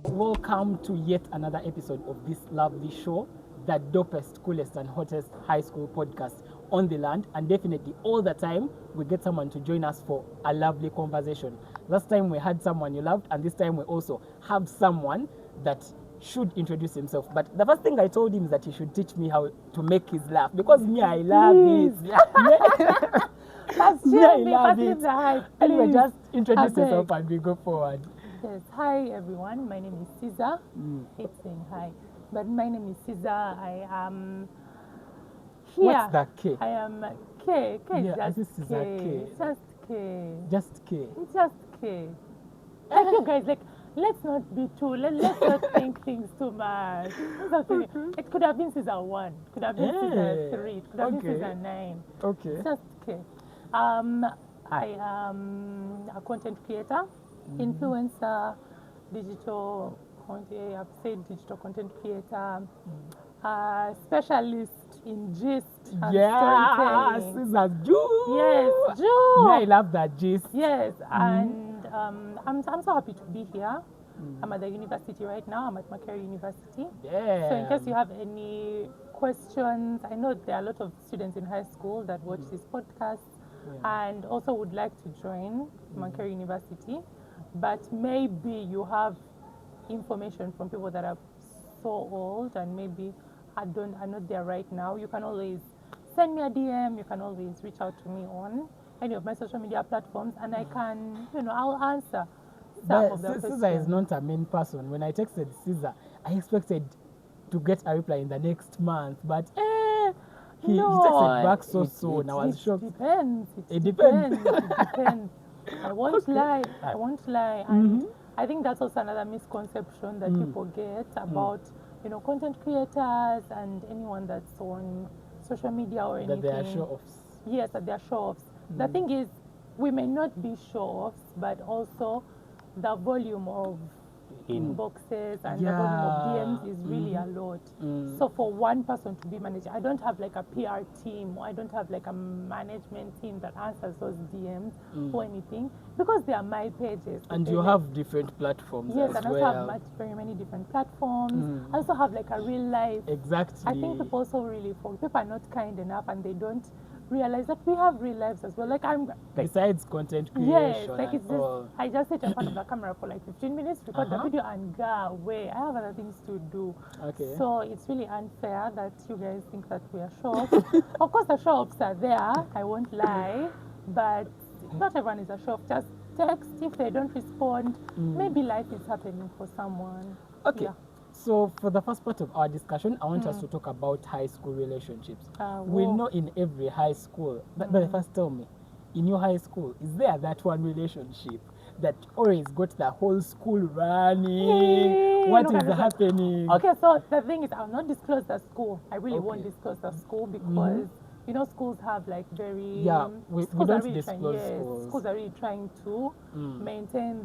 Welcome to yet another episode of this lovely show, the dopest, coolest, and hottest high school podcast on the land. And definitely all the time, we get someone to join us for a lovely conversation. Last time we had someone you loved, and this time we also have someone that should introduce himself. But the first thing I told him is that he should teach me how to make his laugh, because me, I love it. That's Me, I true. love But it. it's a hype, Anyway, please. just introduce I beg. yourself and we go forward. Yes. Hi, everyone. My name is Caesar. Hate saying hi. But my name is Caesar. I am here. What's the K? I am K. K is Yeah, just this is a K. Just K. Just K. It's just K. Like you guys, like, let's not be too, let's not think things too much. Let's not think- It could have been Caesar 1. It could have been Caesar 3. It could have Okay. been Caesar 9. Okay. It's just K. I am a content creator, influencer, digital content. I've said digital content creator, specialist in gist and Yes, storytelling. this is Jew. Yes, Me, I Joe. love that gist. Yes, and I'm so happy to be here. I'm at the university right now. I'm at Macquarie University. Yeah. So in case you have any questions, I know there are a lot of students in high school that watch this podcast and also would like to join Macquarie University, but maybe you have information from people that are so old and maybe are not there right now. You can always send me a DM. You can always reach out to me on any of my social media platforms, and I can, I'll answer some But of the Caesar questions. is not a main person. When I texted Caesar, I expected to get a reply in the next month, but he texted back so soon. I was shocked. Depends. It depends. It depends. I won't lie. I won't lie. And I think that's also another misconception that people get about, content creators and anyone that's on social media or anything. That they are show-offs. Yes, that they are show-offs. The thing is, we may not be show-offs, but also the volume of inboxes and the volume of DMs is really a lot. So for one person to be managed, I don't have like a PR team, or I don't have like a management team that answers those DMs or anything, because they are my pages. And okay? you have different platforms Yes, as and I well. also have very many different platforms. I also have like a real life. Exactly. I think people also people are not kind enough and they don't realize that we have real lives as well. Like I'm like, Besides content creation. yes, like and it's just all. I just sit in front of the camera for like 15 minutes, record the video and go away. I have other things to do. Okay. So it's really unfair that you guys think that we are show-offs. Of course the show-offs are there, I won't lie, but not everyone is a show-off. Just text if they don't respond. Maybe life is happening for someone. Okay. Yeah. So for the first part of our discussion, I want us to talk about high school relationships. We whoa. know in every high school, but first tell me, in your high school, is there that one relationship that always got the whole school running? What Look is at this. happening? Okay, so the thing is, I'll not disclose the school. I really won't disclose the school because schools have like very Yeah, we schools don't are really disclose trying, schools. schools are really trying to maintain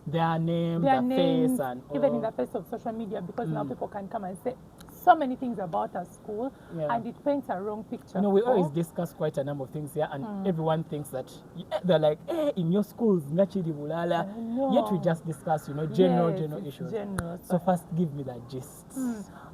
Their name, their their names, face, and even in all. the face of social media, because now people can come and say so many things about a school, Yeah. and it paints a wrong picture. You know, we for- always discuss quite a number of things here, and everyone thinks that they're like, in your schools, Ngachiri Bulala. I Yet we know. just discuss, general Yes, it's issues. general. So first, give me the gist.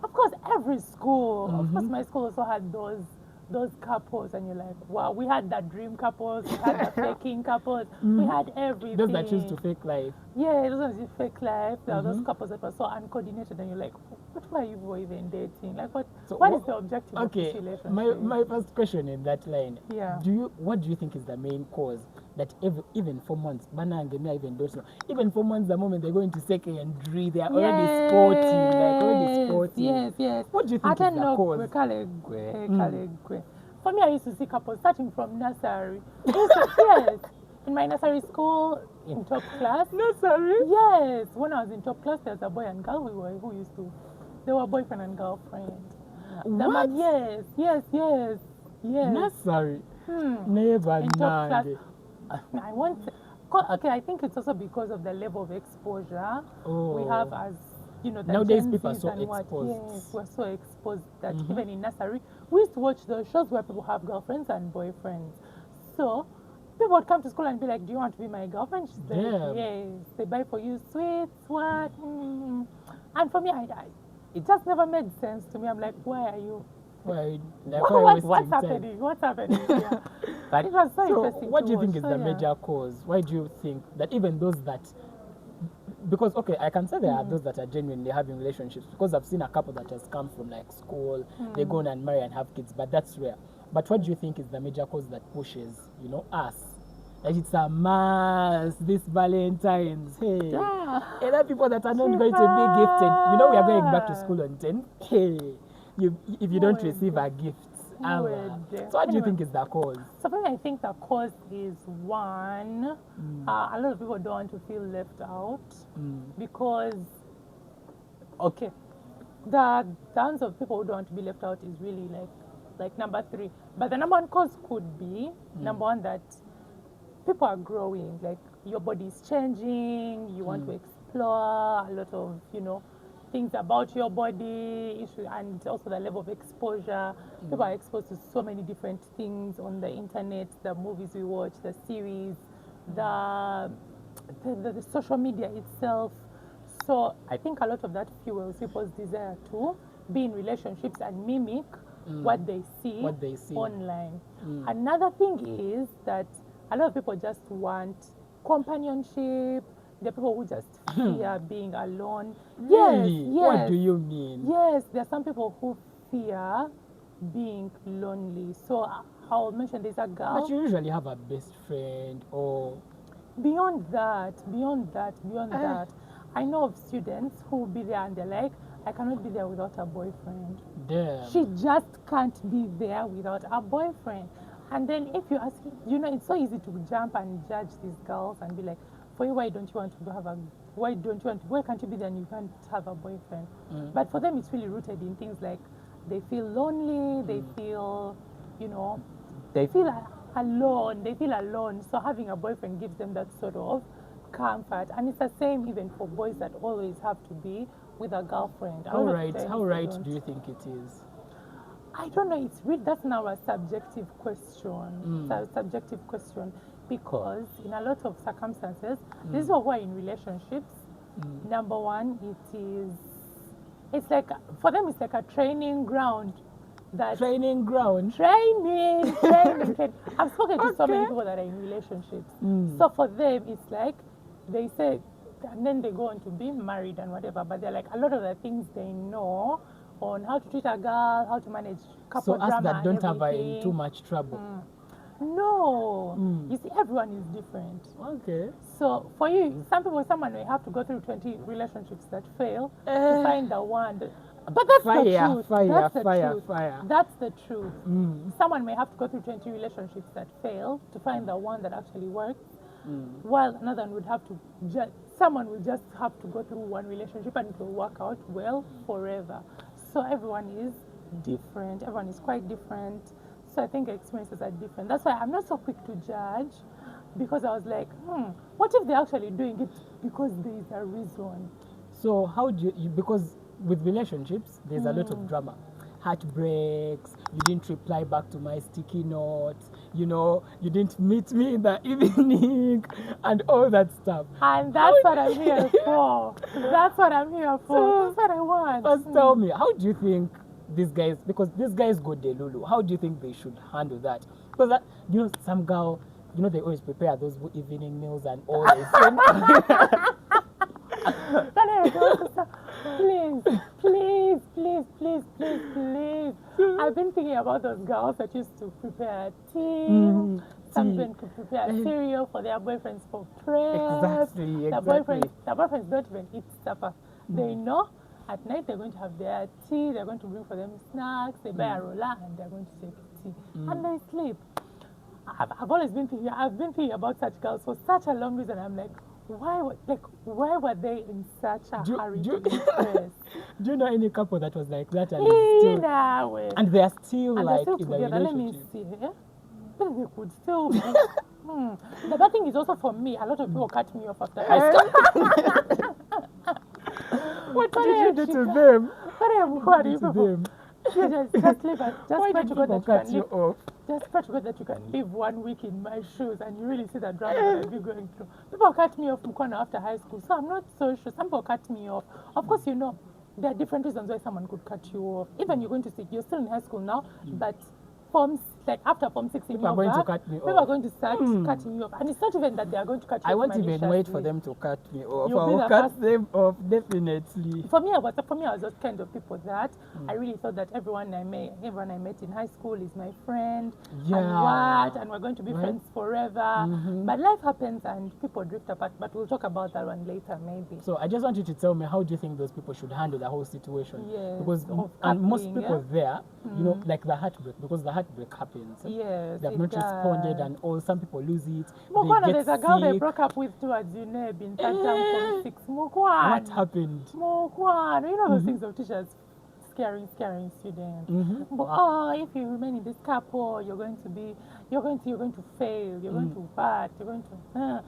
Of course, every school. Of course, my school also had those couples, and you're like, wow, we had the dream couples, we had the faking couples, we had everything. Those that choose to fake life. Yeah, those ones you fake life. There are those couples that were so uncoordinated, and you're like, what were you even dating? Like, what So is the objective of Okay, this relationship? my first question in that line. Yeah. What do you think is the main cause that even 4 months, Bana and Gemia even don't know. Even 4 months the moment they're going to secondary, they are already sporting, like already sporting. Yes. What do you think I is don't the know. cause? Kalegwe. For me, I used to see couples starting from nursery. Yes. In my nursery school, in top class. Nursery? Yes. When I was in top class, there's a boy and girl they were boyfriend and girlfriend. The What? man, yes. Nursery? Never In top class. mind. I think it's also because of the level of exposure we Oh. have as you know, the Nowadays, Gen people are Zs so and what. exposed. Yes, we're so exposed that even in nursery, we used to watch those shows where people have girlfriends and boyfriends. So people would come to school and be like, "Do you want to be my girlfriend?" She's like, Damn. "Yes." They buy for you sweets, what? And for me, it just never made sense to me. I'm like, "Why are you? Why, like, why wasting What's time? happening? What's happening?" Yeah. But it was so So, interesting. what to do you watch. think is So, the yeah. major cause? Why do you think that even those that, because okay, I can say there are those that are genuinely having relationships, because I've seen a couple that has come from like school, they go on and marry and have kids, but that's rare. But what do you think is the major cause that pushes, you know, us? Like it's a must this Valentine's. Hey, Yeah. and there are people that are not going to be gifted. You know, we are going back to school on 10th. Hey, if you don't Would. receive a gift, Would. so what do you Anyway. think is the cause? So for me, I think the cause is one, a lot of people don't want to feel left out because, okay, the dance of people who don't want to be left out is really like number three. But the number one cause could be number one, that people are growing, like your body is changing, you want to explore a lot of, you know, things about your body, and also the level of exposure. People are exposed to so many different things on the internet, the movies we watch, the series, the social media itself. So I think a lot of that fuels people's desire to be in relationships and mimic what they see, What they see. online. Another thing is that a lot of people just want companionship. There are people who just fear being alone. Really? Yes, What yes. do you mean? Yes, there are some people who fear being lonely. So I'll mention there's a girl. But you usually have a best friend or Beyond that, I know of students who will be there and they're like, I cannot be there without a boyfriend. damn. She just can't be there without a boyfriend. And then if you ask, you know, it's so easy to jump and judge these girls and be like, for you, why can't you be there and you can't have a boyfriend? But for them, it's really rooted in things like they feel lonely, they feel, you know, they feel alone. So having a boyfriend gives them that sort of comfort. And it's the same even for boys that always have to be with a girlfriend. How right they do you think it is? I don't know. It's really, that's now a subjective question. It's a subjective question because in a lot of circumstances, this is what we're in relationships. Number one, it's like, for them, it's like a training ground. Training ground. Training. I've spoken to so many people that are in relationships. So for them, it's like they say, and then they go on to be married and whatever, but they're like, a lot of the things they know on how to treat a girl, how to manage couple So us drama that don't and have in everything. too much trouble. No. You see, everyone is different. Okay. So for you, someone may have to go through 20 relationships that fail to find the one. But that's the truth. Fire. That's the truth. Someone may have to go through 20 relationships that fail to find the one that actually works. While another one would have to someone will just have to go through one relationship and it will work out well forever. So everyone is different. Everyone is quite different. So I think experiences are different. That's why I'm not so quick to judge, because I was like, what if they're actually doing it because there is a reason? So how do you, because with relationships, there's a lot of drama. Heartbreaks, you didn't reply back to my sticky notes, you know, you didn't meet me in the evening, and all that stuff. And that's what I'm here for. That's what I'm here for. That's what I want. First, tell me, how do you think these guys, because these guys go delulu, how do you think they should handle that? Because, that, you know, some girl, you know, they always prepare those evening meals and all this. Please. I've been thinking about those girls that used to prepare tea. Some men could prepare cereal for their boyfriends for prep. Exactly. The boyfriends don't even eat supper. They know at night they're going to have their tea, they're going to bring for them snacks, they buy a roller and they're going to take tea. And they sleep. I've always been thinking about such girls for such a long reason. I'm like, why were they in such a hurry to be impressed? Do you know any couple that was like that and they're still and like they're still in the together? Let me relationship? see. Yeah? But they could still be. The bad thing is also for me, a lot of people cut me off after high school. What did you do to them? What What are did you you do to people? them? Just leave it. Just Why pray did to God people that you cut can you live. off? Just pray to God that you can live 1 week in my shoes and you really see the drama that I've been going through. People cut me off Mkono after high school, so I'm not so sure. Some people cut me off. Of course, you know, there are different reasons why someone could cut you off. Even you're going to see, you're still in high school now, but like after Form 6 in People are going to Nova, cut me people off. are going to start cutting you off. And it's not even that they are going to cut you I off won't even wait for maliciously. them to cut me off. You'll I be will the cut first- them off definitely. For me, I was those kind of people that I really thought that everyone I met in high school is my friend. And we're going to be Right. friends forever. But life happens and people drift apart. But we'll talk about that one later, maybe. So I just want you to tell me, how do you think those people should handle the whole situation? Yes, Because of and most coupling, people there, you know, Mm. like the heartbreak, because the heartbreak happens. Yes, They have it not responded, does. and all some people lose it. Mukwana, They there's get a girl they sick. broke up with towards UNEB in third Eh. term Form 6. Mukwana. What happened? Mukwana. You know those things of teachers scaring students. But if you remain in this couple, you're going to fail. You're going to bad. You're going to.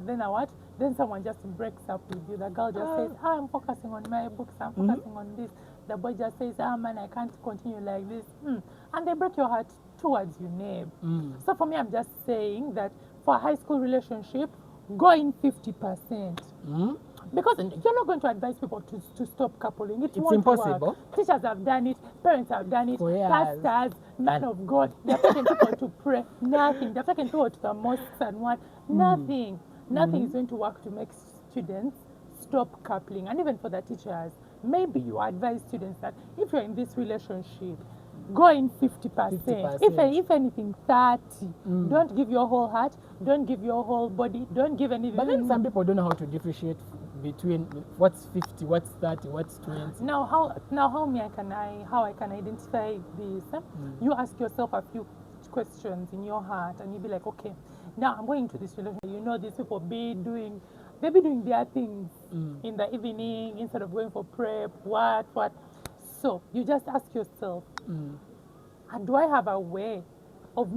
Then what? Then someone just breaks up with you. The girl just says, I'm focusing on my books. I'm focusing on this. The boy just says, man, I can't continue like this. And they break your heart towards UNEB. So for me, I'm just saying that for a high school relationship, go in 50%. Because you're not going to advise people to stop coupling. It won't impossible. work. Teachers have done it. Parents have done it. For years. Pastors, man of God. They're taking people to pray. Nothing. They're taking people to the mosques and what? Nothing. Nothing is going to work to make students stop coupling. And even for the teachers, maybe you advise students that if you're in this relationship, go in 50%. 50%. If anything, 30. Don't give your whole heart. Don't give your whole body. Don't give anything. But then some people don't know how to differentiate between what's 50, what's 30, what's 20. How I can identify this? You ask yourself a few questions in your heart, and you be like, okay, now I'm going to this relationship. You know, these people they be doing their things in the evening instead of going for prep. What? So you just ask yourself, do I have a way of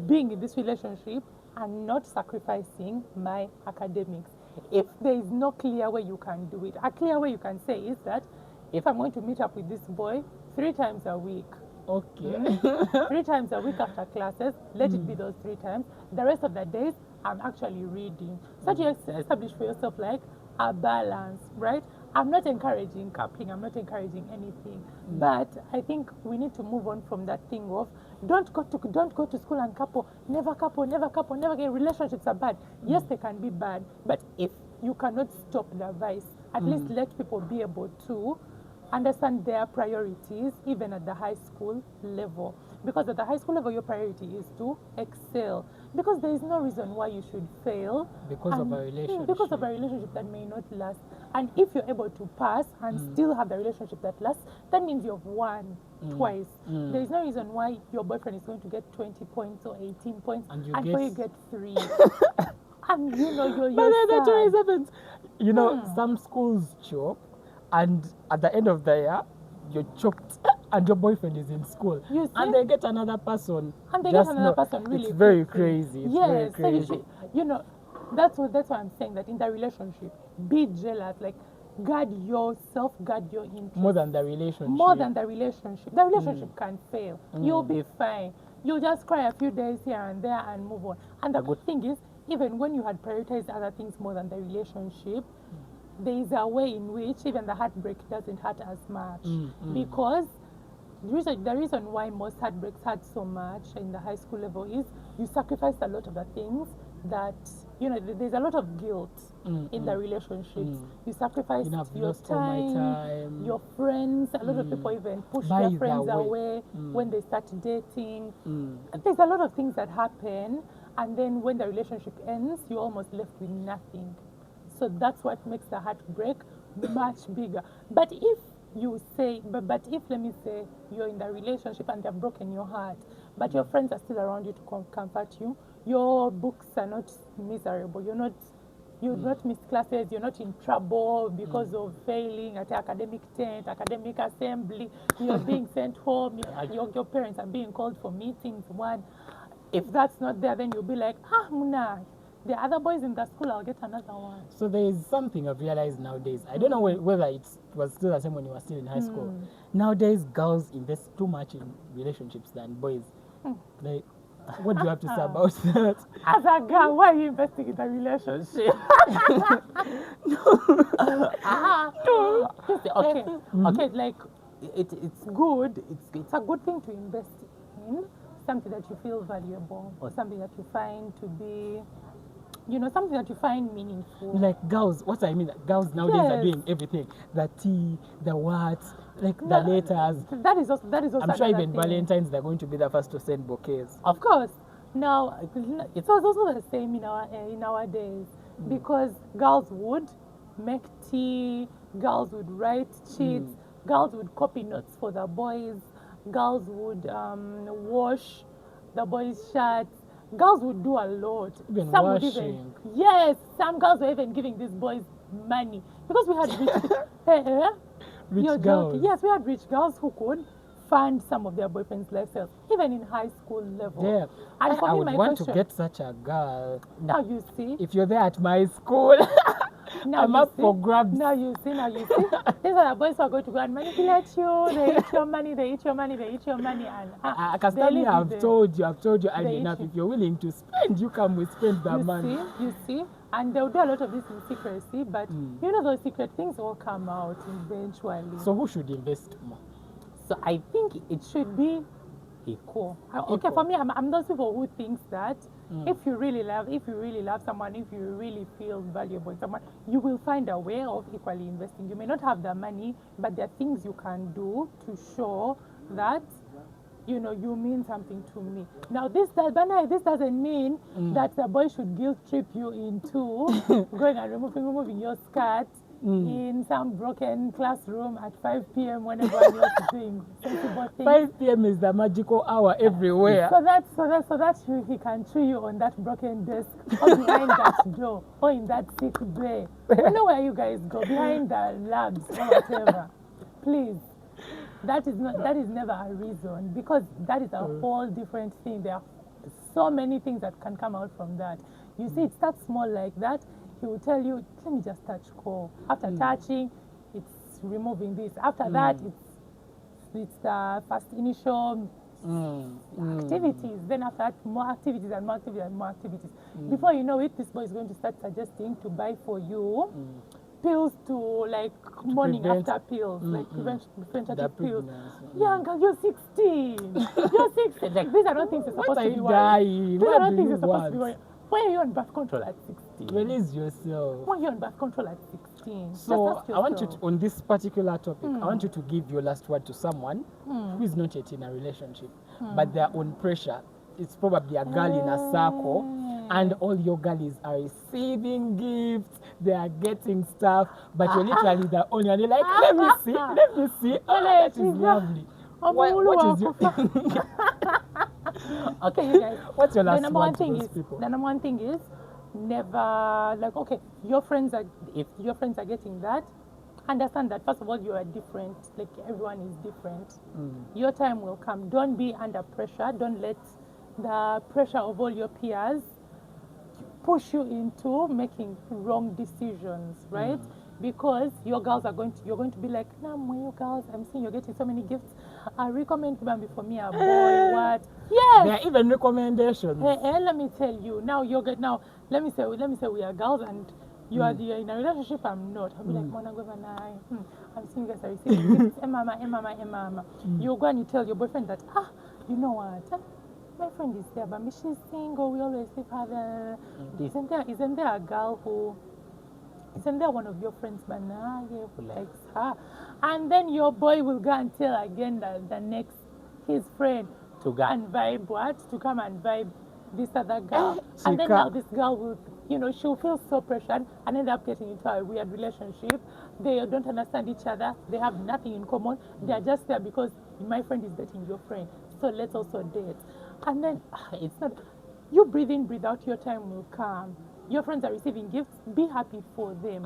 being in this relationship and not sacrificing my academics? If there is no clear way you can do it, a clear way you can say is that if I'm going to meet up with this boy 3 times a week, Okay. 3 times a week after classes, let it be those 3 times. The rest of the days, I'm actually reading. So you establish for yourself like a balance, right? I'm not encouraging coupling, I'm not encouraging anything. But I think we need to move on from that thing of don't go to school and couple, never get relationships are bad. Yes, they can be bad, but if you cannot stop the vice, at least let people be able to understand their priorities even at the high school level. Because at the high school level, your priority is to excel. Because there is no reason why you should fail. Because of a relationship. Because of a relationship that may not last. And if you're able to pass and still have the relationship that lasts, that means you've won twice. There is no reason why your boyfriend is going to get 20 points or 18 points And you for you get- get 3. And you know, you're But then that always sad. happens. You know, some schools choke, and at the end of the year, you're choked, and your boyfriend is in school, You see? and they get another person. And they Just get another know- person really It's very quickly. crazy. It's very Yes, so crazy. you know, that's why I'm saying that in the relationship, be jealous, like guard yourself, guard your interest. More than the relationship. More than the relationship. The relationship can fail. You'll be fine. You'll just cry a few days here and there and move on. And the good thing is, even when you had prioritized other things more than the relationship, there is a way in which even the heartbreak doesn't hurt as much. Because the reason why most heartbreaks hurt so much in the high school level is you sacrifice a lot of the things that, you know, there's a lot of guilt in the relationships. You sacrifice You know, I've your lost all my time. your friends. A lot of people even push By their the friends way. away when they start dating. There's a lot of things that happen, and then when the relationship ends, you're almost left with nothing. So that's what makes the heartbreak much bigger. But if you say, but if, let me say, you're in the relationship and they've broken your heart, but your friends are still around you to comfort you, your books are not miserable, you've not missed classes, you're not in trouble because of failing at academic tent, academic assembly, you're being sent home, your parents are being called for meetings, if that's not there, then you'll be like, Muna, the other boys in the school, I'll get another one. So there is something I've realized nowadays. I don't know whether it was still the same when you were still in high school. Nowadays, girls invest too much in relationships than boys. Like, what do you have to say about that? As a girl, why are you investing in a relationship? Okay, like it's good. It's a good thing to invest in something that you feel valuable or something that you find to be, something that you find meaningful. Like girls, what I mean, girls nowadays are doing everything. The tea, the what, like the letters. That is also I'm sure even thing. Valentine's, they're going to be the first to send bouquets. Of course. Now, it's also the same in our days, because girls would make tea, girls would write cheats, girls would copy notes for the boys, girls would wash the boys' shirts. Girls would do a lot. Even some washing. Some girls were even giving these boys money because we had Rich girls. Yes, we had rich girls who could fund some of their boyfriends' lifestyles, even in high school level. Yeah. And for I me, would my want question, to get such a girl. now you see. If you're there at my school, Now I'm you up see, for grabs. Now you see. These are the boys who are going to go and manipulate you. They eat your money, and Castalia, I've told you early eat enough. you. If you're willing to spend, you come, we spend the money. You see, and they'll do a lot of this in secrecy, but those secret things will come out eventually. So who should invest more? So I think it should be equal. Okay, Equal. for me, I'm those people who thinks that if you really love someone, if you really feel valuable in someone, you will find a way of equally investing. You may not have the money, but there are things you can do to show that you mean something to me. Now, this doesn't mean that the boy should guilt trip you into going and removing your skirt in some broken classroom at 5 p.m. when everyone else is doing sensible things. 5 p.m. is the magical hour everywhere. So that he can chew you on that broken desk or behind that door or in that sick bay. You know where you guys go, behind the labs or whatever. Please. That is never a reason, because that is a whole different thing. There are so many things that can come out from that. You see, it starts small like that. He will tell you, let me just touch core. After touching, it's removing this. After that, it's the first initial activities. Then after that, more activities and more activities and more activities. Before you know it, this boy is going to start suggesting to buy for you pills to morning prevent- after pills, like preventative pills. pregnancy. Yeah, girl, you're 16. You're 16. Like, these are not things you're What supposed are to be you worrying. dying? These are What not do things you you're supposed to be want? worrying. Why are you on birth control at 16? Release yourself. Why are you on birth control at 16? So Just ask I want you yourself. to, on this particular topic, I want you to give your last word to someone who is not yet in a relationship, but they're on pressure. It's probably a girl in a circle, and all your girls are receiving gifts, they are getting stuff, but you're literally the only one. You're like, let me see. Oh, that is lovely. What is your Okay, you guys. What's your The last number one word to thing those is people? the number one thing is never okay. Your friends are if your friends are getting that, understand that first of all you are different. Like everyone is different. Your time will come. Don't be under pressure. Don't let the pressure of all your peers push you into making wrong decisions, right? Because your girls are you're going to be like, nah, you girls, I'm seeing you're getting so many gifts. I recommend Bambi for me a boy. What? Yes. There are even recommendations. Hey, let me tell you. Now let me say we are girls and you're in a relationship. I'm not. I'll be like, Mona, go and I'm seeing you guys are receiving gifts. Mama. You go and you tell your boyfriend that you know what? My friend is there, but she's single. We always leave her there. Isn't there a girl who? Isn't there one of your friends, Banaya, who likes her? And then your boy will go and tell again the next his friend to go and vibe to come and vibe this other girl. And then now this girl will, she'll feel so pressured and end up getting into a weird relationship. They don't understand each other. They have nothing in common. They're just there because my friend is dating your friend. So let's also date. And then it's not, you breathe in, breathe out, your time will come. Your friends are receiving gifts, be happy for them.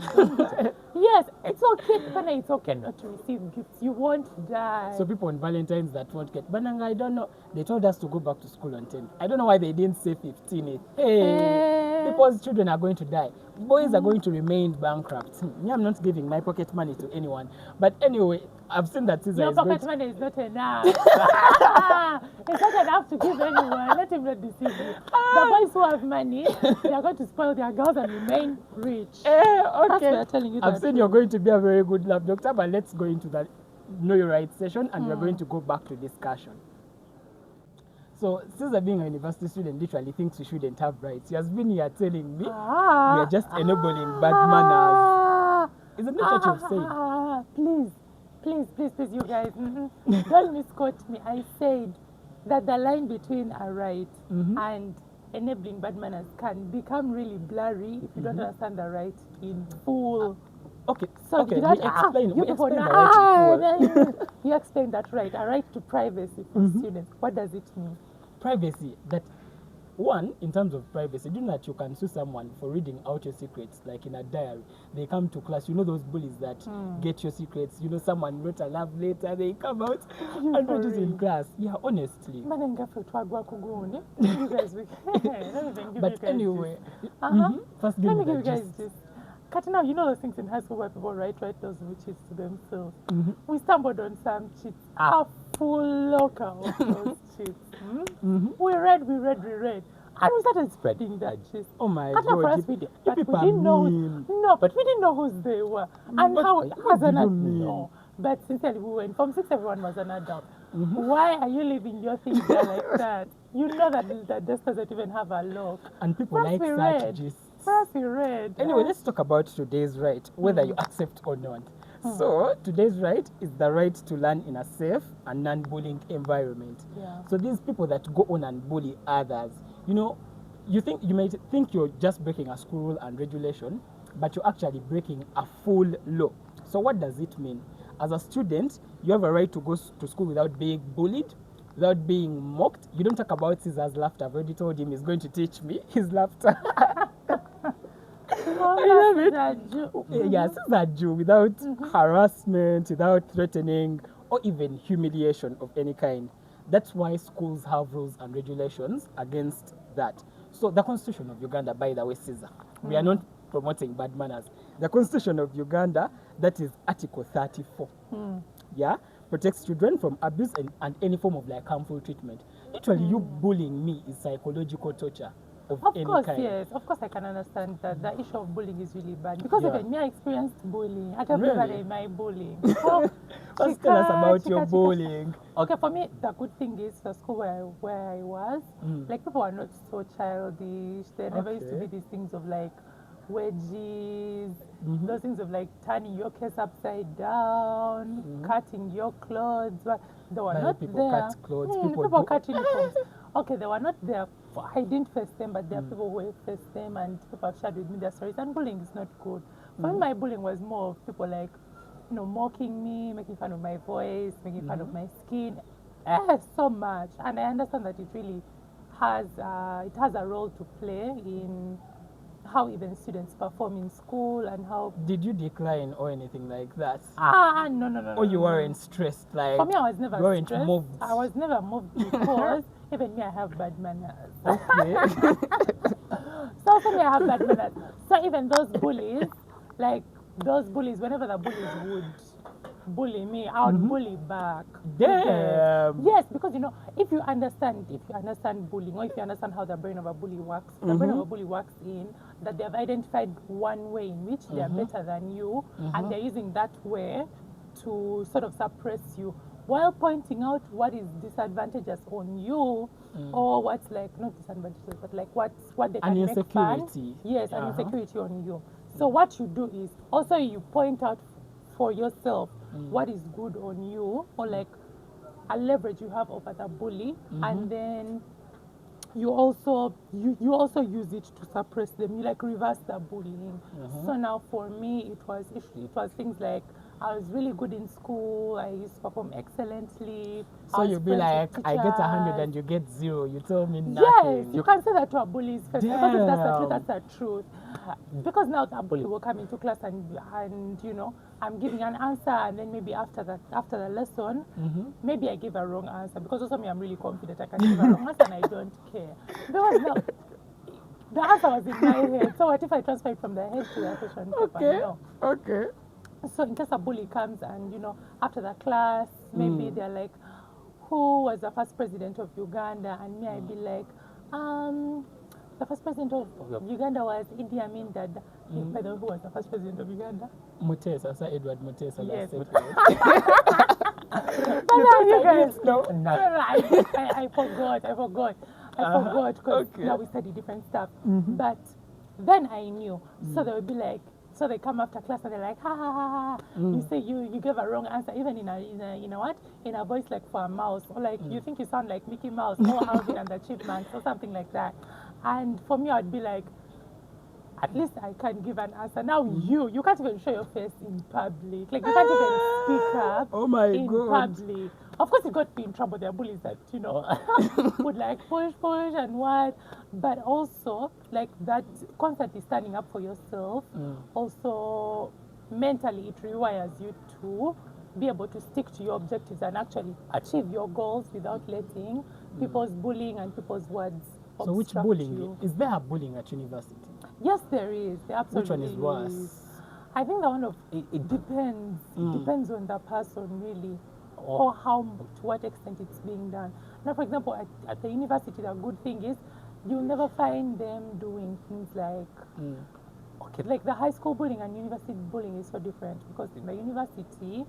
Yes, it's okay. Bana, it's okay not to receive gifts. You won't die. So people on Valentine's that won't get Bananga, I don't know. They told us to go back to school on 10th. I don't know why they didn't say 15th. Hey, people's children are going to die. Boys are going to remain bankrupt. Me, I'm not giving my pocket money to anyone. But anyway, I've seen that Caesar Your is going pocket to... money is not enough. It's not enough to give anyone. Let him not deceive you. The boys who have money, they are going to spoil their girls and remain rich. Okay. That's why I'm telling you I've that seen you're going to be a very good lab doctor, but let's go into that Know Your Rights session, and we're going to go back to discussion. So, Caesar, being a university student, literally thinks we shouldn't have rights. He has been here telling me we are just enabling bad manners. Isn't that what you've said? Please, you guys, don't misquote me. I said that the line between a right and enabling bad manners can become really blurry if you don't understand the right in full. Okay, So okay, you we don't, explain, you we people explain know, the right to full. you explain that right, a right to privacy for students. What does it mean? Privacy, that one, in terms of privacy, do you know that you can sue someone for reading out your secrets, like in a diary? They come to class, you know those bullies that get your secrets, you know someone wrote a love letter, they come out and put it in class. Yeah, honestly. You guys, But anyway, first give let me me give you the guys gist. this. Now, you know those things in high school where people write those witches to themselves. We stumbled on some cheats, a full local of those cheats. We read, and we started spreading that cheat. Oh my Katna for God, us, we did, you but we people are didn't know. mean. No, but we didn't know whose they were and But how. what As do an you adult, mean? no. But sincerely, we went from 6. Everyone was an adult. Why are you leaving your things there like that? You know that desk doesn't even have a lock. And people First like we such read. gists. First we read. Anyway, let's talk about today's right, whether you accept or not. So, today's right is the right to learn in a safe and non-bullying environment. Yeah. So, these people that go on and bully others, you know, you might think you're just breaking a school rule and regulation, but you're actually breaking a full law. So, what does it mean? As a student, you have a right to go to school without being bullied, without being mocked. You don't talk about Caesar's laughter. I've already told him he's going to teach me his laughter. I love it. Yeah, Caesar Jew without harassment, without threatening, or even humiliation of any kind. That's why schools have rules and regulations against that. So the Constitution of Uganda, by the way, Caesar, we are not promoting bad manners. The Constitution of Uganda, that is Article 34. Yeah, protects children from abuse and any form of like harmful treatment. Literally, you bullying me is psychological torture of any course, kind. yes. Of course, I can understand that the issue of bullying is really bad. Because Yeah. even me, I experienced bullying. I can Really? remember my bullying. Oh, First, tell us about your chika. bullying. Okay, for me, the good thing is the school where I was, like people are not so childish. There never used to be Okay. these things of like wedgies, those things of like turning your case upside down, cutting your clothes. But they were Well, not people there. cut clothes, People people do- cut uniforms. Okay, they were not there. I didn't face them, but there are people who face them, and people have shared with me their stories. And bullying is not good. For me, my bullying was more of people like, mocking me, making fun of my voice, making fun of my skin. So much. And I understand that it really has a role to play in how even students perform in school and how. Did you decline or anything like that? No. Or you no. weren't stressed? Like, For me, I was never you weren't stressed. moved? I was never moved because even me, I have bad manners. Okay. So for me, I have bad manners. So even those bullies, whenever the bullies would bully me, I would bully back. Damn. Yes, because if you understand bullying, or if you understand how the brain of a bully works, the brain of a bully works in that they have identified one way in which they are better than you, and they're using that way to sort of suppress you, while pointing out what is disadvantageous on you, or what's like not disadvantageous, but like what they An can make fun. insecurity. Yes, an insecurity on you. So what you do is also you point out for yourself what is good on you, or like a leverage you have over the bully, and then you also use it to suppress them. You like reverse the bullying. So now for me it was things like I was really good in school. I used to perform excellently. So I was you'll be friends like, with I get 100 teachers. and you get 0. You tell me Yes, nothing. you can say that to a bully's face, because if that's the truth, Damn. that's the truth. Because now the bully will come into class and I'm giving an answer, and then maybe after the lesson, maybe I give a wrong answer, because also me, I'm really confident I can give a wrong answer and I don't care. Because now The answer was in my head. So what if I transfer it from the head to the question paper? Okay. No. Okay. So in case a bully comes and, after the class, maybe Mm. they're like, who was the first president of Uganda? And me, I'd be like, the first president of Uganda was Idi Amin Dada. By the way, who was the first president of Uganda? Mutesa, Sir Edward Mutesa. Yes. That's it. But now you guys, No. I forgot because Okay. now we study different stuff. Mhm. But then I knew. So they would be like, so they come after class and they're like, ha ha ha ha. You say you gave a wrong answer, even in a voice like for a mouse, or like you think you sound like Mickey Mouse or Alvin and the Chipmunks or something like that. And for me, I'd be like, at least I can give an answer. Now you can't even show your face in public. Like you can't even speak up Oh my in God. public. Of course, you got me in trouble. There are bullies that would like push and what, but also like that constantly standing up for yourself. Also, mentally, it rewires you to be able to stick to your objectives and actually achieve your goals without letting people's bullying and people's words. So which obstruct bullying? you. Is there a bullying at university? Yes, there is. There Which one absolutely is worse? I think the one of it depends. It depends on the person really, or to what extent it's being done. Now, for example, at the university, the good thing is you'll never find them doing things like like the high school bullying and university bullying is so different because in the university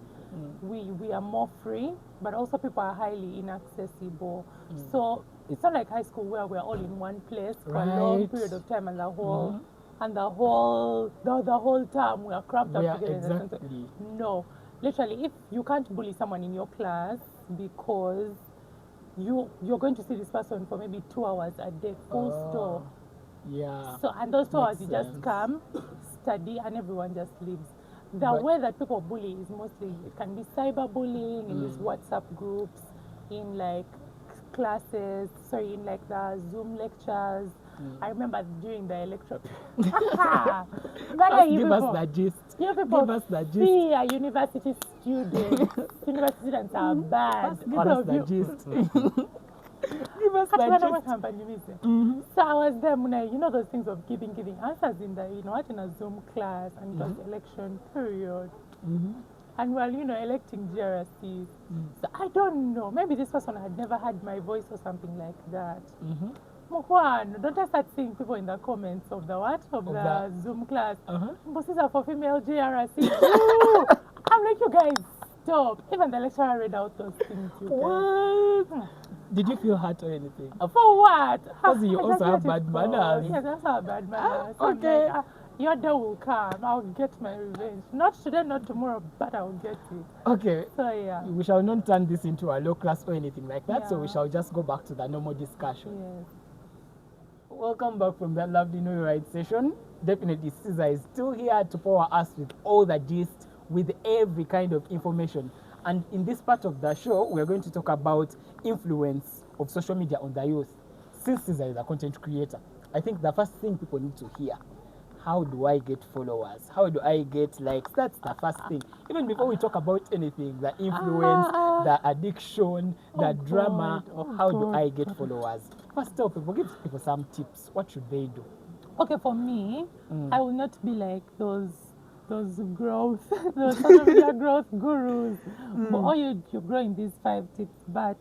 we are more free, but also people are highly inaccessible. So it's not like high school where we're all in one place for a long Right. period of time and the whole term we are cramped Yeah, up together. in the sense that- exactly. No, literally, if you can't bully someone in your class because you're going to see this person for maybe 2 hours a day, full stop. Yeah. So, and those 2 hours, you Makes just sense. come, study, and everyone just leaves. The But- way that people bully is mostly, it can be cyberbullying in these WhatsApp groups, in like classes, in like the Zoom lectures. I remember during the electro. Just give us the gist. You people Give us the gist. see a university student. University students are bad. Give All us of the you. gist. Give us Kati the wana gist. mwakampanyimise. So I was there, those things of giving answers in the, in a Zoom class, and it was election period. And while, electing GRCs. So I don't know, maybe this person had never had my voice or something like that. Mukwan, don't I start seeing people in the comments of the what? Of the that. Zoom class. Uh-huh. Bosses are for female GRCs. Ooh! I'm like, you guys, stop. Even the lecturer read out those things, you guys. What? Did you feel hurt or anything? For what? Because you I also just have let it bad go. manners. Yes, that's how bad manners. I'm Okay. like, your day will come. I'll get my revenge. Not today, not tomorrow, but I'll get it. Okay. So yeah. We shall not turn this into a low class or anything like that, so we Yeah. shall just go back to the normal discussion. Yes. Welcome back from that lovely Know Your Right session. Definitely Caesar is still here to power us with all the gist, with every kind of information. And in this part of the show, we're going to talk about influence of social media on the youth. Since Caesar is a content creator, I think the first thing people need to hear, how do I get followers? How do I get likes? That's the first thing. Even before we talk about anything, the influence, the addiction, the drama, God, oh how do God. I get followers? First tell people, give people some tips. What should they do? Okay, for me, I will not be like those growth, those social media growth gurus. Or you grow in these 5 tips, but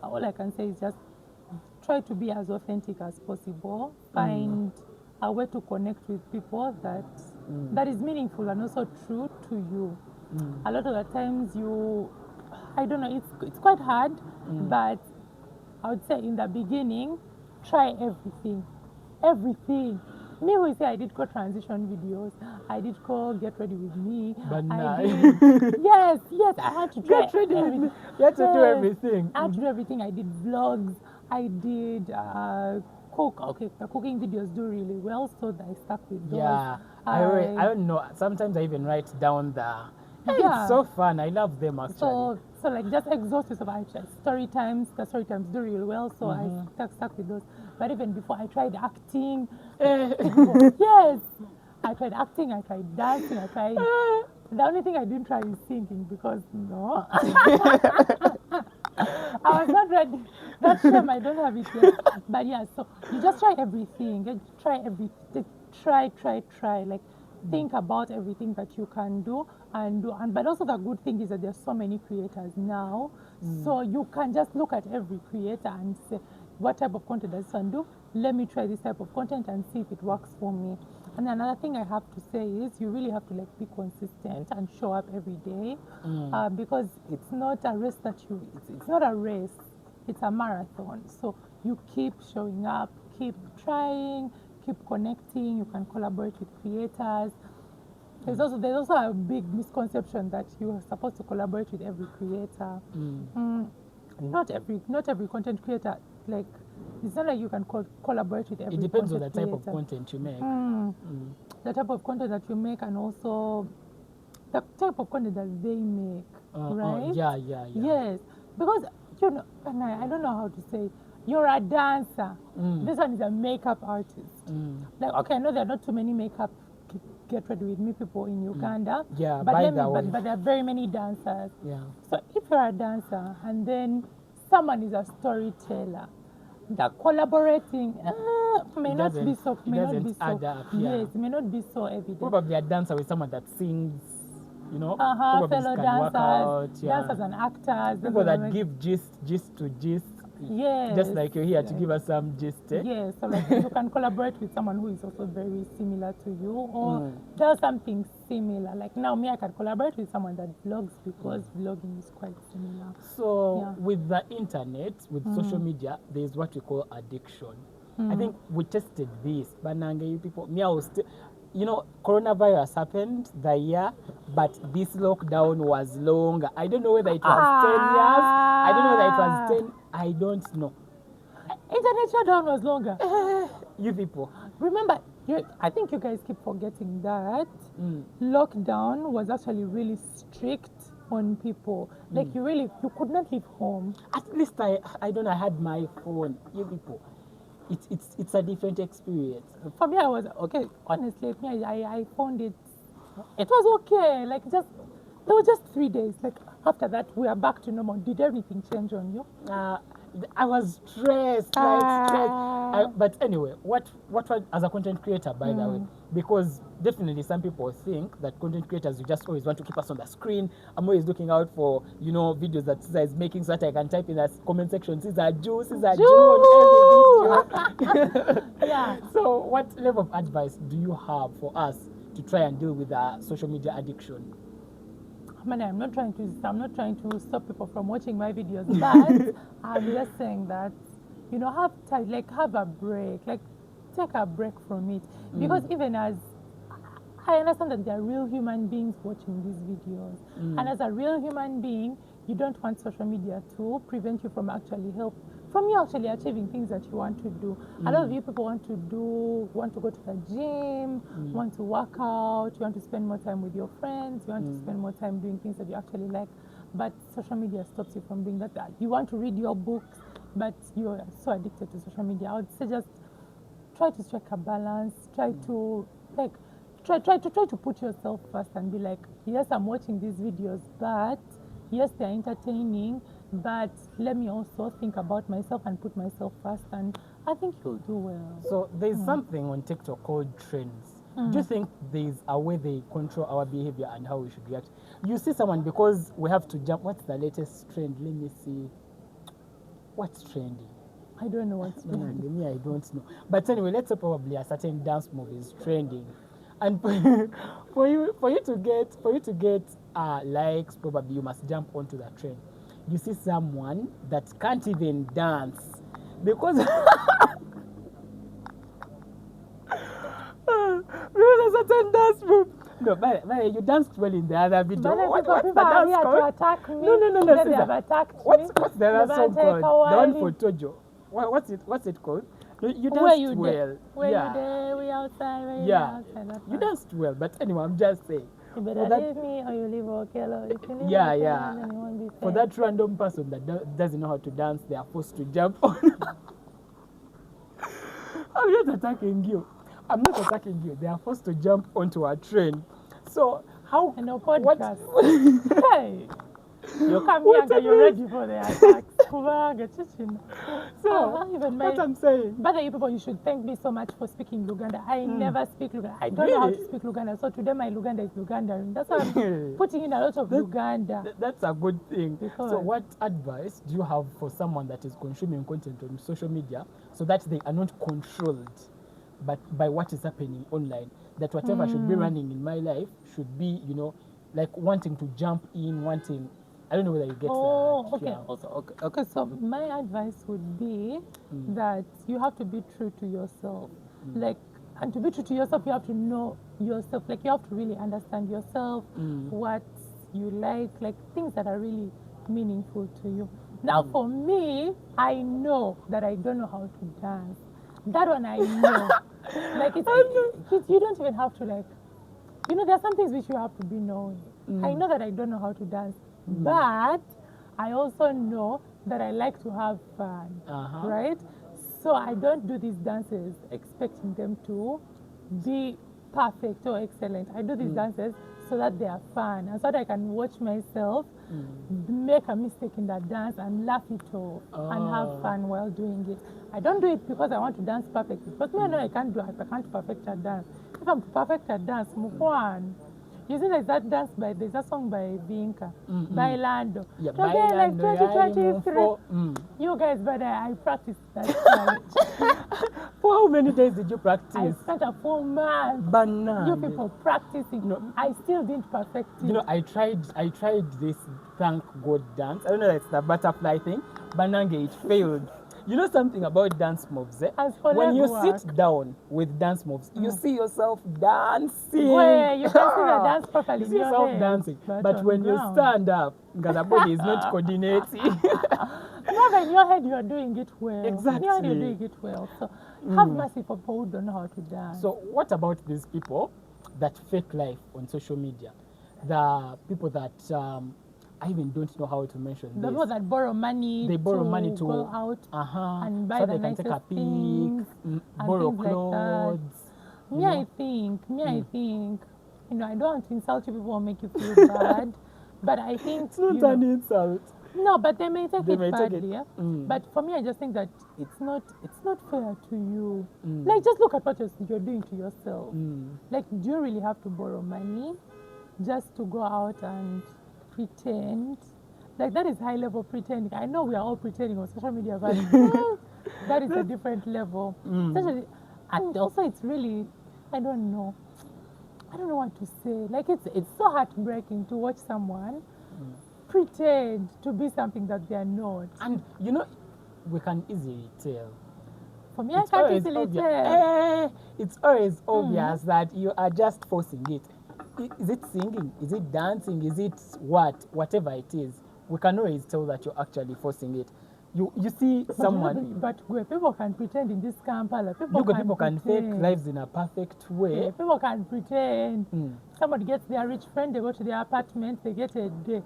all I can say is just try to be as authentic as possible. Find a way to connect with people that is meaningful and also true to you. A lot of the times I don't know, it's quite hard, but I would say in the beginning, try everything. Everything. Me who say I did call transition videos, I did call get ready with me. But I nah. did, yes, I had to try Get ready with everything. me. You have to do Yes, everything. I had to do everything. I did vlogs. I did cook. Okay, the cooking videos do really well, so I stuck with those. Yeah. I don't know. Sometimes I even write down Hey, Yeah. it's so fun. I love them actually. So like just exhaust yourself. I tried story times. The story times do really well, so I stuck with those. But even before, I tried acting. Yes, I tried acting. I tried dancing. I tried. The only thing I didn't try is singing because no. I was not ready. That shame, I don't have it yet. But yeah, so you just try everything. You try everything. Try. Like, think about everything that you can do and do. And but also the good thing is that there's so many creators now, so you can just look at every creator and say, what type of content does this one do? Let me try this type of content and see if it works for me. And another thing I have to say is you really have to like be consistent and show up every day, because it's not a race it's not a race, it's a marathon. So you keep showing up, keep trying, keep connecting. You can collaborate with creators. There's also a big misconception that you are supposed to collaborate with every creator. Not every content creator, like, it's not like you can collaborate with every. It depends on content the type of creator. content you make. The type of content that you make, and also the type of content that they make, right? Yeah. Yes, because and I don't know how to say. You're a dancer. This one is a makeup artist. Like, okay, I know there are not too many makeup get ready with me people in Uganda. Yeah, but by the way. but there are very many dancers. Yeah. So if you're a dancer and then someone is a storyteller, the collaborating may not be so. Add up, yeah. Yes, may not be so evident. Probably a dancer with someone that sings, probably Fellow can work out. dancers, Yeah. dancers and actors. People that like, give gist to gist. yes, Just like you're here to give us some gist. yes, so like you can collaborate with someone who is also very similar to you, or does something similar. Like now, me, I can collaborate with someone that vlogs because vlogging is quite similar. So Yeah. with the internet, with social media, there's what we call addiction. I think we tested this. Banange, you people, me, I was coronavirus happened the year, but this lockdown was longer. I don't know whether it was 10 years. I don't know whether it was 10. I don't know. Internet shutdown was longer. You people. Remember, I think you guys keep forgetting that lockdown was actually really strict on people. Like you could not leave home. At least I don't know, I had my phone. You people. It's a different experience. For me, I was okay. Honestly, me, I found it was okay. Like there were just 3 days. Like after that, we are back to normal. Did everything change on you? I was stressed, but anyway, what as a content creator, by the way, because definitely some people think that content creators, you just always want to keep us on the screen. I'm always looking out for videos that Caesar is making so that I can type in the comment section, Caesar Jew on every video. Yeah. So what level of advice do you have for us to try and deal with the social media addiction? Man, I'm not trying to stop people from watching my videos, but I'm just saying that have a break, like take a break from it, because even as I understand that there are real human beings watching these videos, and as a real human being, you don't want social media to prevent you from you actually achieving things that you want to do. A lot of you people want to go to the gym, want to work out, you want to spend more time with your friends, you want to spend more time doing things that you actually like, but social media stops you from doing that. You want to read your books, but you're so addicted to social media. I would say just try to strike a balance, try to put yourself first and be like, yes, I'm watching these videos, but yes, they're entertaining, but let me also think about myself and put myself first, and I think you'll do well. So there's something on TikTok called trends. Do you think there's a way they control our behavior and how we should react? You see someone, because we have to jump. What's the latest trend? Let me see. What's trending? I don't know what's trending. Me, I don't know. But anyway, let's say probably a certain dance move is trending, and for you to get likes, probably you must jump onto that trend. You see someone that can't even dance because a certain dance move. No, but you danced well in the other video. What's the dance called? To attack me. No. They have attacked me. What's the other song called? The one for Kawaii. Tojo. What's it called? No, you danced well. Where Yeah. you there? We outside. Where you Yeah. outside? That's You fine. danced well, but anyway, I'm just saying. You better that- leave me or you leave Okello. If you leave Yeah, Okello, yeah. then you won't be For safe. that random person that doesn't know how to dance, they are forced to jump on. I'm not attacking you. They are forced to jump onto a train. So how? And no what- podcast. Hey, you come here What and you're advice? ready for the attacks. Kubanga, chichino. So Even what my, I'm saying. but you people, you should thank me so much for speaking Luganda. I never speak Luganda. I don't know how to Really? speak Luganda. So today my Luganda is Luganda. That's why I'm putting in a lot of Luganda. That's a good thing. Because- So what advice do you have for someone that is consuming content on social media so that they are not controlled but by what is happening online? That whatever should be running in my life should be, you know, like wanting to jump in, wanting, I don't know whether you get Oh, that. okay. Yeah. Also, okay. So my advice would be that you have to be true to yourself. Like, and to be true to yourself, you have to know yourself. Like, you have to really understand yourself, what you like things that are really meaningful to you. Now, for me, I know that I don't know how to dance. That one I know. Like, you don't even have to like. You know, there are some things which you have to be knowing. I know that I don't know how to dance, but I also know that I like to have fun, right? So I don't do these dances expecting them to be perfect or excellent. I do these dances so that they are fun and so that I can watch myself make a mistake in that dance and laugh it off and have fun while doing it. I don't do it because I want to dance perfectly. Because me, I know I can't perfect a dance. If I'm to perfect a dance, Mukwan. You see, there's a song by Vinka, Bailando. Yeah, Today, like Bailando, 2023. You guys, but I practiced that challenge. For how many days did you I practice? spent a full month. Banana. You people practicing. No. I still didn't perfect it. You know, I tried this thank God dance. I don't know, it's the butterfly thing. Banange, it failed. You know something about dance moves, eh? As for When you legwork. sit down with dance moves, you see yourself dancing. Where you can see the dance properly You in see your yourself head, dancing. but But on when you ground. stand up, because the body is not coordinating. Remember, in your head, you are doing it well. In your head, you're Exactly. doing it well. So have mercy for people who don't know how to dance. So what about these people that fake life on social media? The people that I even don't know how to mention the this. people that borrow money, They borrow money to go out and buy so the they can take a nicest pic, things and borrow things like that. clothes. Me, you I know. think, you know, I don't want to insult you people or make you feel bad, but I think, It's not you know, an insult. no, but they may take They it may take it. badly. Yeah? Mm. But for me, I just think that it's not fair to you. Like, just look at what you're doing to yourself. Like, do you really have to borrow money just to go out and pretend? Like, that is high level pretending. I know we are all pretending on social media, but that is a different level. Especially, and also, it's really, I don't know what to say. Like, it's so heartbreaking to watch someone pretend to be something that they are not. And you know, we can easily tell. For me, I can't easily obvious. tell. It's always obvious that you are just forcing it. Is it singing? Is it dancing? Is it whatever it is? We can always tell that you're actually forcing it. You see someone. But people can pretend in this Kampala. People can fake pretend. lives in a perfect way. Yeah, people can pretend. Mm. Somebody gets their rich friend, they go to their apartment, they get a day.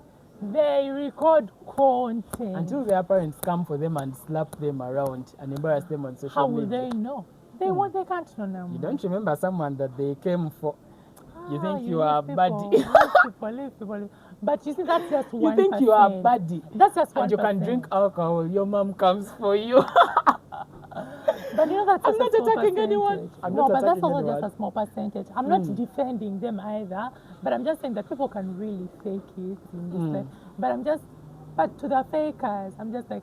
They record content. Until their parents come for them and slap them around and embarrass them on social How will media. they know? They can't know now. You don't remember someone that they came for. You think you leave are people, baddie. leave people. But you see, that's just 1%. You think you are baddie. That's just 1%. And you can drink alcohol. Your mom comes for you. But you know, that's I'm just not a small attacking anyone. percentage. I'm No, not but that's attacking also anyone. just a small percentage. I'm not defending them either, but I'm just saying that people can really fake it in this life. But to the fakers, I'm just like,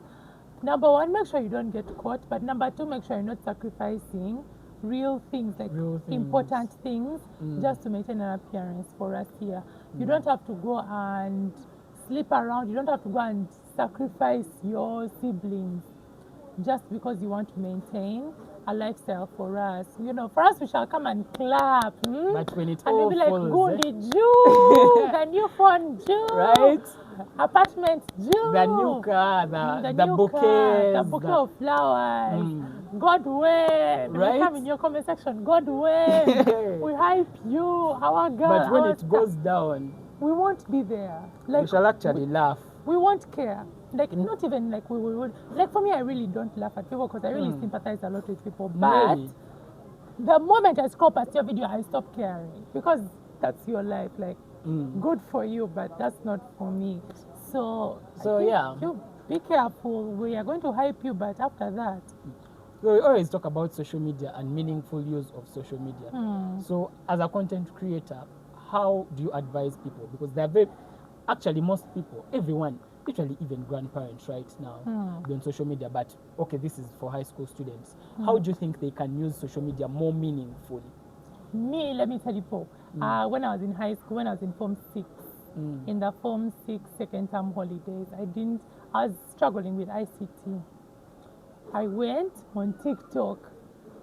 number one, make sure you don't get caught. But number two, make sure you're not sacrificing real things, like Real things. important things, just to maintain an appearance for us here. You don't have to go and sleep around. You don't have to go and sacrifice your siblings just because you want to maintain a lifestyle for us. You know, for us, we shall come and clap. But when it And all we'll be like, falls, Gundi Jew, the new phone Jew, right? apartment Jew, The new car, the new bouquets, car, the bouquet of flowers. God wave. Right? We come in your comment section. God wave. We hype you, our girl. But when our it star. goes down, we won't be there. we Like, shall actually laugh. we won't care. Like, not even like we would. Like, for me, I really don't laugh at people because I really sympathize a lot with people. But Really? the moment I scroll past your video, I stop caring because that's your life. Like, good for you, but that's not for me. So So, I think yeah. be careful. We are going to hype you, but after that, So we always talk about social media and meaningful use of social media. So as a content creator, how do you advise people? Because they're very, actually most people, everyone, literally even grandparents right now, be on social media. But okay, this is for high school students. How do you think they can use social media more meaningfully? me, let me tell you, Paul. When I was in high school, when I was in Form 6, in the Form 6 second term holidays, I was struggling with ICT. I went on TikTok,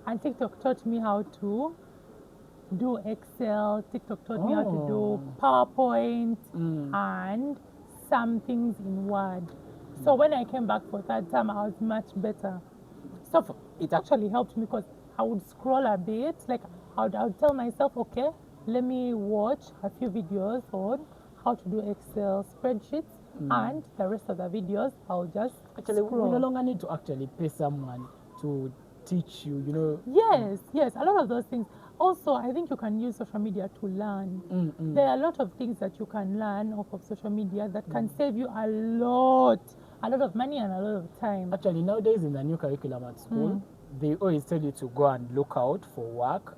and TikTok taught me how to do Excel. TikTok taught me how to do PowerPoint and some things in Word. So when I came back for third term, I was much better. So it actually helped me because I would scroll a bit, like I would tell myself, okay, let me watch a few videos on how to do Excel spreadsheets, and the rest of the videos I'll just Actually, we scroll. no longer need to actually pay someone to teach you, you know. Yes, a lot of those things. Also, I think you can use social media to learn. There are a lot of things that you can learn off of social media that can save you a lot of money and a lot of time. Actually, nowadays in the new curriculum at school, they always tell you to go and look out for work.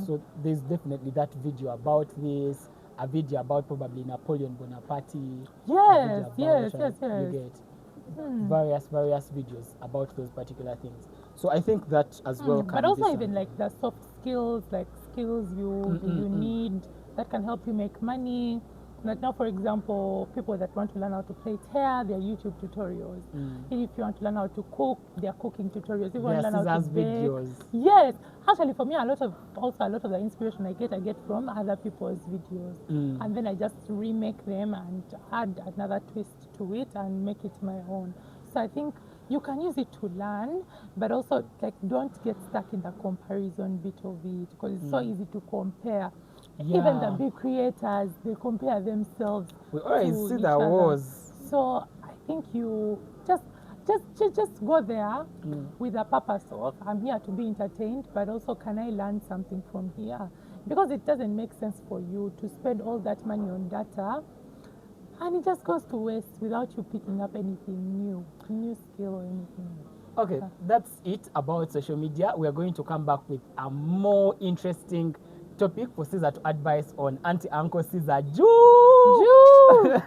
So there's definitely that video about this, a video about probably Napoleon Bonaparte. Yes, a video about, yes. You get various videos about those particular things. So I think that as well can But also be even some- like the soft skills, like skills you need that can help you make money. Like now, for example, people that want to learn how to plait hair, there are YouTube tutorials. If you want to learn how to cook, there are cooking tutorials. If you want to There learn are how to scissors bake, videos. yes. Actually, for me, a lot of the inspiration I get from other people's videos, and then I just remake them and add another twist to it and make it my own. So I think you can use it to learn, but also like don't get stuck in the comparison bit of it because it's so easy to compare. Even the Yeah. big creators, they compare themselves We always to see each the other. wars. So I think you just go there with a purpose of I'm here to be entertained, but also can I learn something from here? Because it doesn't make sense for you to spend all that money on data and it just goes to waste without you picking up anything new skill or anything. Okay, that's it about social media. We are going to come back with a more interesting topic for Caesar to advise on Auntie Uncle Caesar Jew. Jew!